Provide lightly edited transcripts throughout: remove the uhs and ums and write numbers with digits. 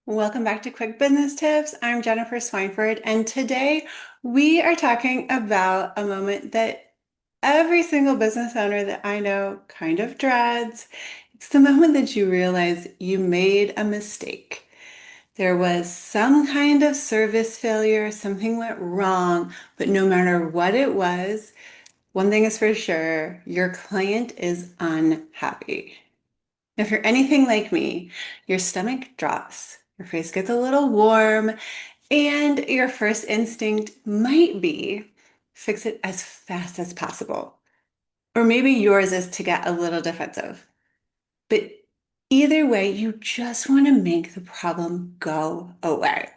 Welcome back to Quick Business Tips. I'm Jennifer Swineford, and today we are talking about a moment that every single business owner that I know kind of dreads. It's the moment that you realize you made a mistake. There was some kind of service failure, something went wrong, but no matter what it was, one thing is for sure, your client is unhappy. If you're anything like me, your stomach drops, your face gets a little warm, and your first instinct might be fix it as fast as possible. Or maybe yours is to get a little defensive. But either way, you just want to make the problem go away.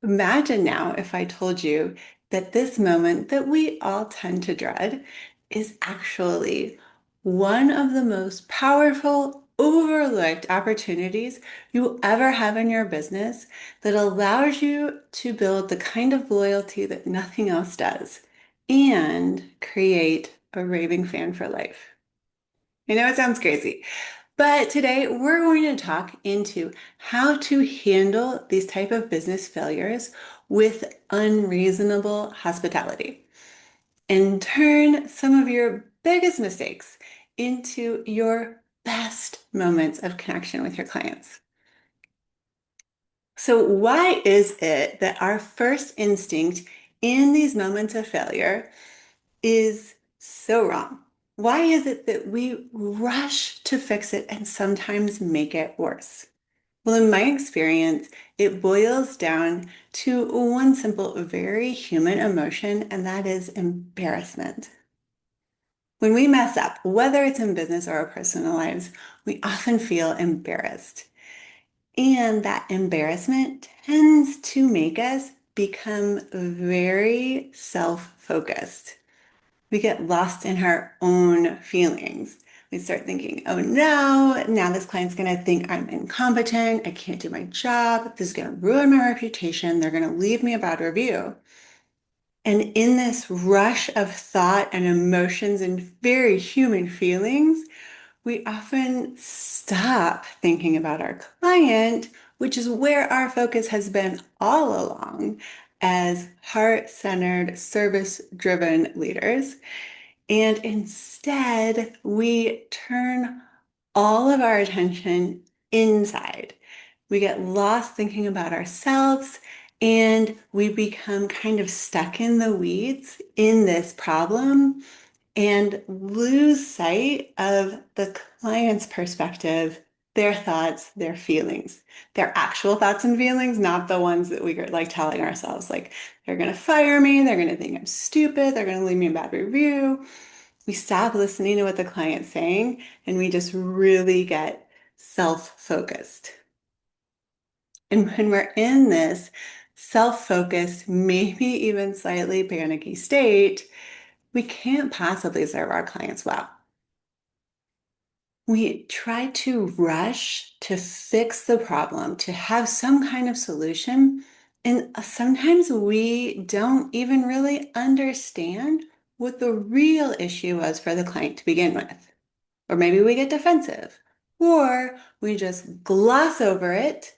Imagine now if I told you that this moment that we all tend to dread is actually one of the most powerful, overlooked opportunities you will ever have in your business that allows you to build the kind of loyalty that nothing else does and create a raving fan for life. I know it sounds crazy, but today we're going to talk into how to handle these type of business failures with unreasonable hospitality and turn some of your biggest mistakes into your best moments of connection with your clients. So why is it that our first instinct in these moments of failure is so wrong? Why is it that we rush to fix it and sometimes make it worse? Well, in my experience, it boils down to one simple, very human emotion, and that is embarrassment. When we mess up, whether it's in business or our personal lives, we often feel embarrassed. And that embarrassment tends to make us become very self-focused. We get lost in our own feelings. We start thinking, oh no, now this client's going to think I'm incompetent. I can't do my job. This is going to ruin my reputation. They're going to leave me a bad review. And in this rush of thought and emotions and very human feelings, we often stop thinking about our client, which is where our focus has been all along as heart-centered, service-driven leaders. And instead, we turn all of our attention inside. We get lost thinking about ourselves and we become kind of stuck in the weeds in this problem and lose sight of the client's perspective, their thoughts, their feelings, their actual thoughts and feelings, not the ones that we are like telling ourselves, like they're going to fire me, they're going to think I'm stupid, they're going to leave me a bad review. We stop listening to what the client's saying and we just really get self-focused. And when we're in this self-focused, maybe even slightly panicky state, we can't possibly serve our clients well. We try to rush to fix the problem, to have some kind of solution. And sometimes we don't even really understand what the real issue was for the client to begin with. Or maybe we get defensive, or we just gloss over it,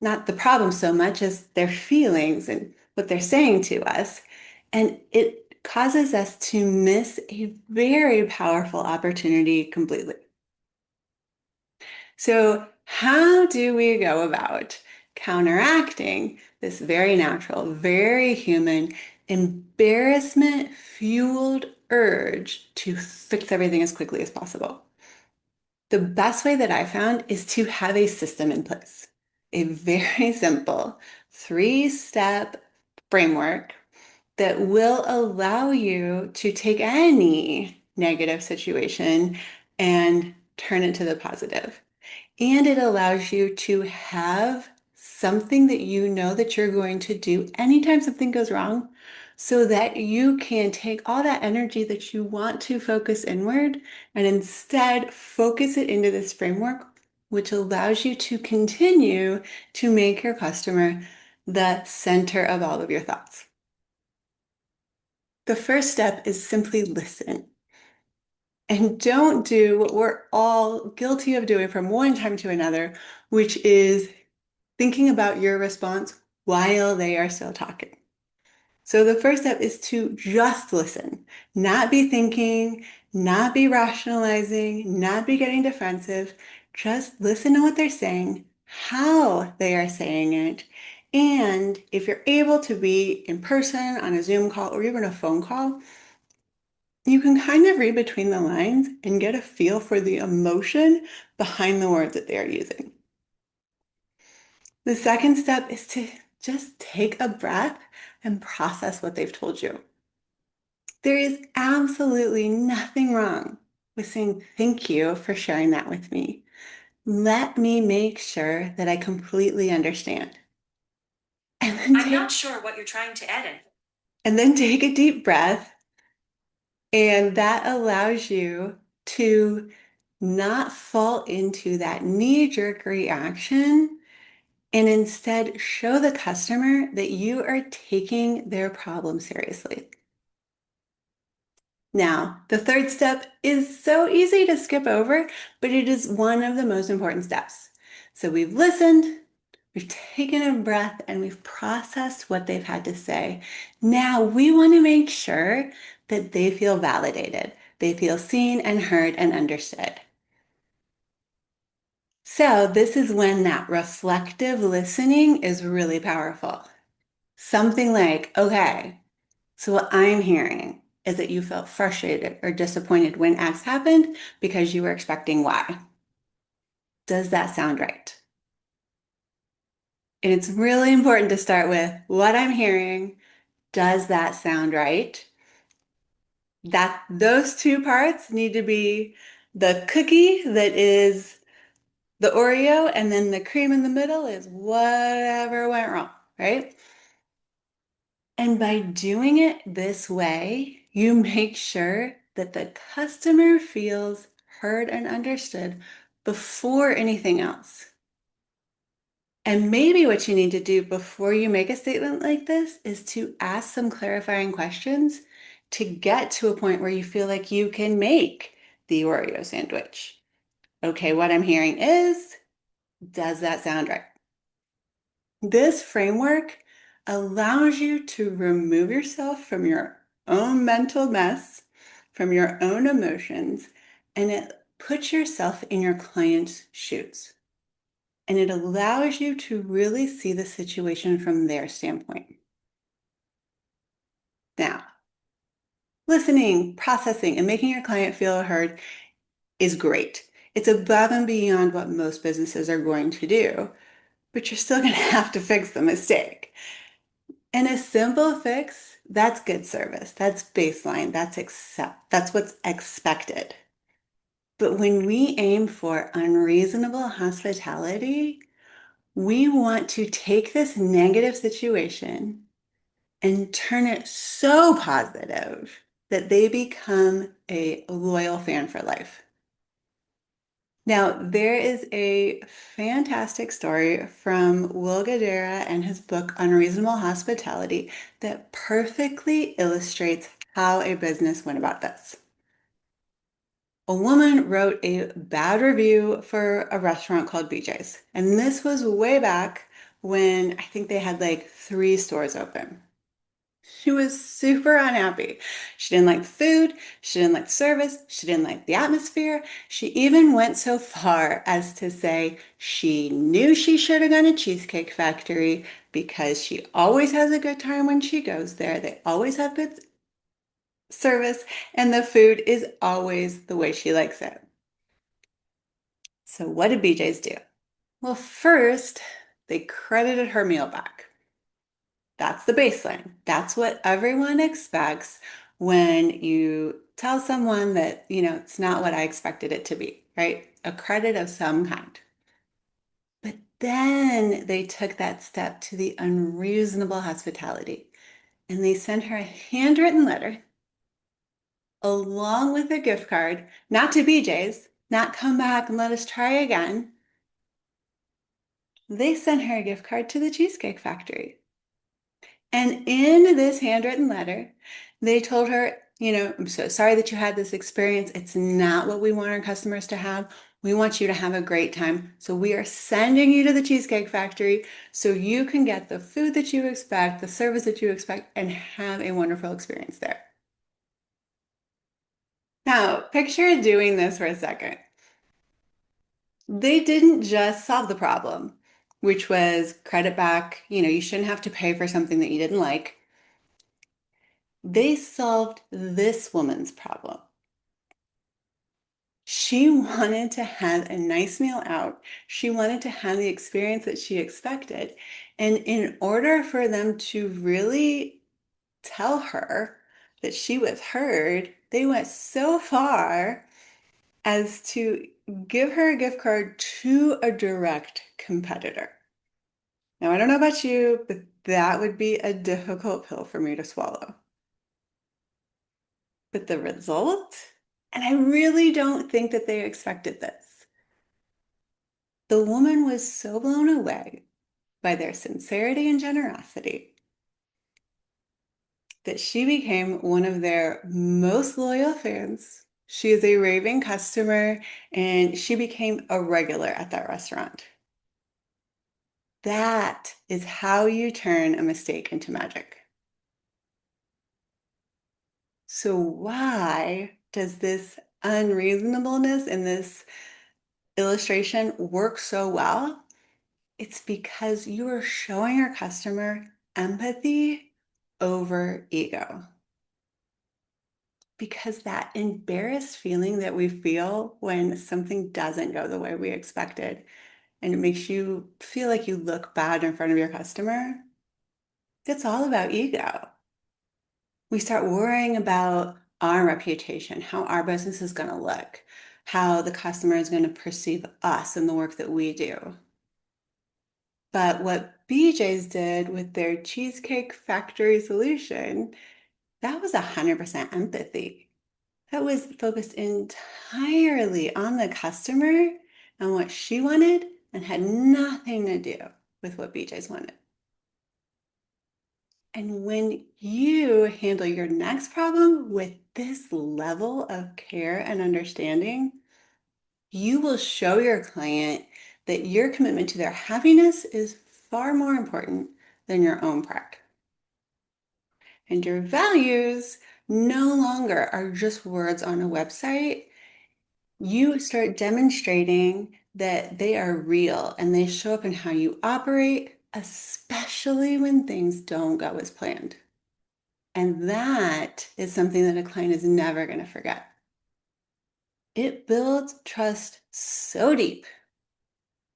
not the problem so much as their feelings and what they're saying to us. And it causes us to miss a very powerful opportunity completely. So, how do we go about counteracting this very natural, very human, embarrassment fueled urge to fix everything as quickly as possible? The best way that I found is to have a system in place, a very simple 3-step framework that will allow you to take any negative situation and turn it to the positive. And it allows you to have something that you know that you're going to do anytime something goes wrong so that you can take all that energy that you want to focus inward and instead focus it into this framework, which allows you to continue to make your customer the center of all of your thoughts. The first step is simply listen. And don't do what we're all guilty of doing from one time to another, which is thinking about your response while they are still talking. So the first step is to just listen, not be thinking, not be rationalizing, not be getting defensive. Just listen to what they're saying, how they are saying it. And if you're able to be in person on a Zoom call or even a phone call, you can kind of read between the lines and get a feel for the emotion behind the words that they're using. The second step is to just take a breath and process what they've told you. There is absolutely nothing wrong with saying thank you for sharing that with me. Let me make sure that I completely understand. I'm not sure what you're trying to edit. And then take a deep breath, and that allows you to not fall into that knee-jerk reaction and instead show the customer that you are taking their problem seriously. Now, the third step is so easy to skip over, but it is one of the most important steps. So we've listened, we've taken a breath, and we've processed what they've had to say. Now we want to make sure that they feel validated. They feel seen and heard and understood. So this is when that reflective listening is really powerful. Something like, okay, so what I'm hearing is that you felt frustrated or disappointed when X happened because you were expecting Y. Does that sound right? And it's really important to start with what I'm hearing. Does that sound right? That those two parts need to be the cookie that is the Oreo, and then the cream in the middle is whatever went wrong, right? And by doing it this way, you make sure that the customer feels heard and understood before anything else. And maybe what you need to do before you make a statement like this is to ask some clarifying questions to get to a point where you feel like you can make the Oreo sandwich. Okay, what I'm hearing is, does that sound right? This framework allows you to remove yourself from your own mental mess, from your own emotions, and it puts yourself in your client's shoes. And it allows you to really see the situation from their standpoint. Now, listening, processing, and making your client feel heard is great. It's above and beyond what most businesses are going to do, but you're still going to have to fix the mistake. And a simple fix, that's good service. That's baseline. That's what's expected. But when we aim for unreasonable hospitality, we want to take this negative situation and turn it so positive that they become a loyal fan for life. Now, there is a fantastic story from Will Guidara and his book, Unreasonable Hospitality, that perfectly illustrates how a business went about this. A woman wrote a bad review for a restaurant called BJ's. And this was way back when I think they had like 3 stores open. She was super unhappy. She didn't like the food. She didn't like the service. She didn't like the atmosphere. She even went so far as to say she knew she should have gone to Cheesecake Factory because she always has a good time when she goes there. They always have good service, and the food is always the way she likes it. So, what did BJ's do? Well, first, they credited her meal back. That's the baseline. That's what everyone expects when you tell someone that, it's not what I expected it to be, right? A credit of some kind. But then they took that step to the unreasonable hospitality and they sent her a handwritten letter along with a gift card, not to BJ's, not come back and let us try again. They sent her a gift card to the Cheesecake Factory. And in this handwritten letter, they told her I'm so sorry that you had this experience. It's not what we want our customers to have. We want you to have a great time. So we are sending you to the Cheesecake Factory so you can get the food that you expect, the service that you expect, and have a wonderful experience there. Now, picture doing this for a second. They didn't just solve the problem, which was credit back. You shouldn't have to pay for something that you didn't like. They solved this woman's problem. She wanted to have a nice meal out. She wanted to have the experience that she expected. And in order for them to really tell her that she was heard, they went so far as to give her a gift card to a direct competitor. Now, I don't know about you, but that would be a difficult pill for me to swallow. But the result? And I really don't think that they expected this. The woman was so blown away by their sincerity and generosity that she became one of their most loyal fans. She is a raving customer and she became a regular at that restaurant. That is how you turn a mistake into magic. So, why does this unreasonableness in this illustration work so well? It's because you are showing your customer empathy over ego. Because that embarrassed feeling that we feel when something doesn't go the way we expected, and it makes you feel like you look bad in front of your customer, it's all about ego. We start worrying about our reputation, how our business is going to look, how the customer is going to perceive us and the work that we do. But what BJ's did with their Cheesecake Factory solution, that was 100% empathy. That was focused entirely on the customer and what she wanted and had nothing to do with what BJ's wanted. And when you handle your next problem with this level of care and understanding, you will show your client that your commitment to their happiness is far more important than your own pride. And your values no longer are just words on a website. You start demonstrating that they are real and they show up in how you operate, especially when things don't go as planned. And that is something that a client is never going to forget. It builds trust so deep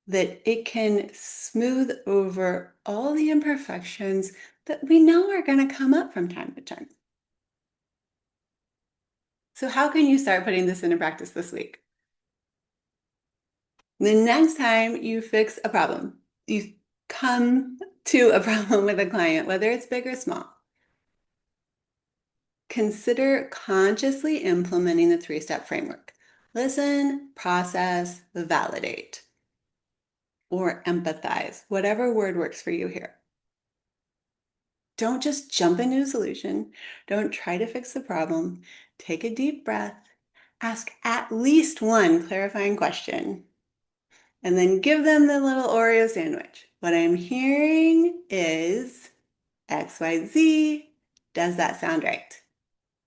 that it can smooth over all the imperfections that we know are going to come up from time to time. So, how can you start putting this into practice this week? The next time you fix a problem, you come to a problem with a client, whether it's big or small, consider consciously implementing the three-step framework. Listen, process, validate, or empathize, whatever word works for you here. Don't just jump into a solution. Don't try to fix the problem. Take a deep breath. Ask at least one clarifying question. And then give them the little Oreo sandwich. What I'm hearing is XYZ. Does that sound right?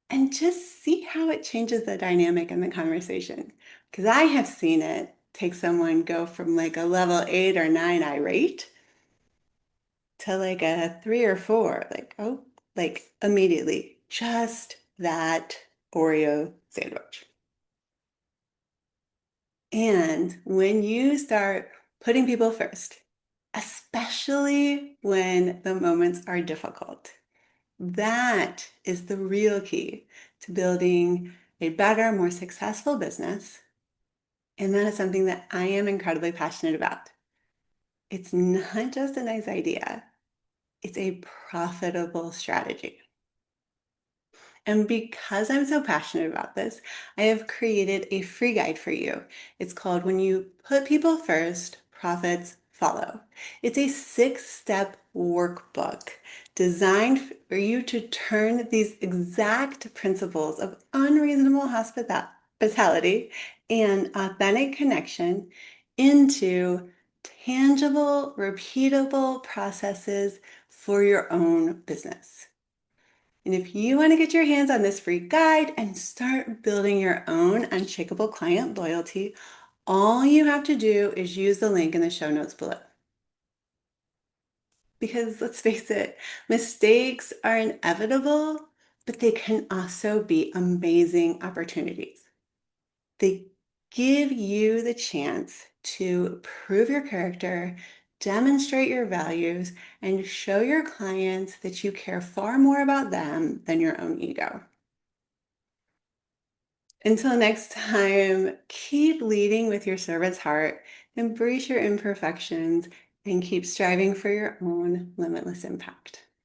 And just see how it changes the dynamic in the conversation. Because I have seen it take someone go from like a level 8 or 9 irate to like a 3 or 4, like, oh, like immediately, just that Oreo sandwich. And when you start putting people first, especially when the moments are difficult, that is the real key to building a better, more successful business. And that is something that I am incredibly passionate about. It's not just a nice idea, it's a profitable strategy. And because I'm so passionate about this, I have created a free guide for you. It's called When You Put People First, Profits Follow. It's a 6-step workbook designed for you to turn these exact principles of unreasonable hospitality and authentic connection into tangible, repeatable processes for your own business. And if you want to get your hands on this free guide and start building your own unshakable client loyalty, all you have to do is use the link in the show notes below. Because let's face it, mistakes are inevitable, but they can also be amazing opportunities. They give you the chance to prove your character, demonstrate your values, and show your clients that you care far more about them than your own ego. Until next time, keep leading with your servant's heart, embrace your imperfections, and keep striving for your own limitless impact.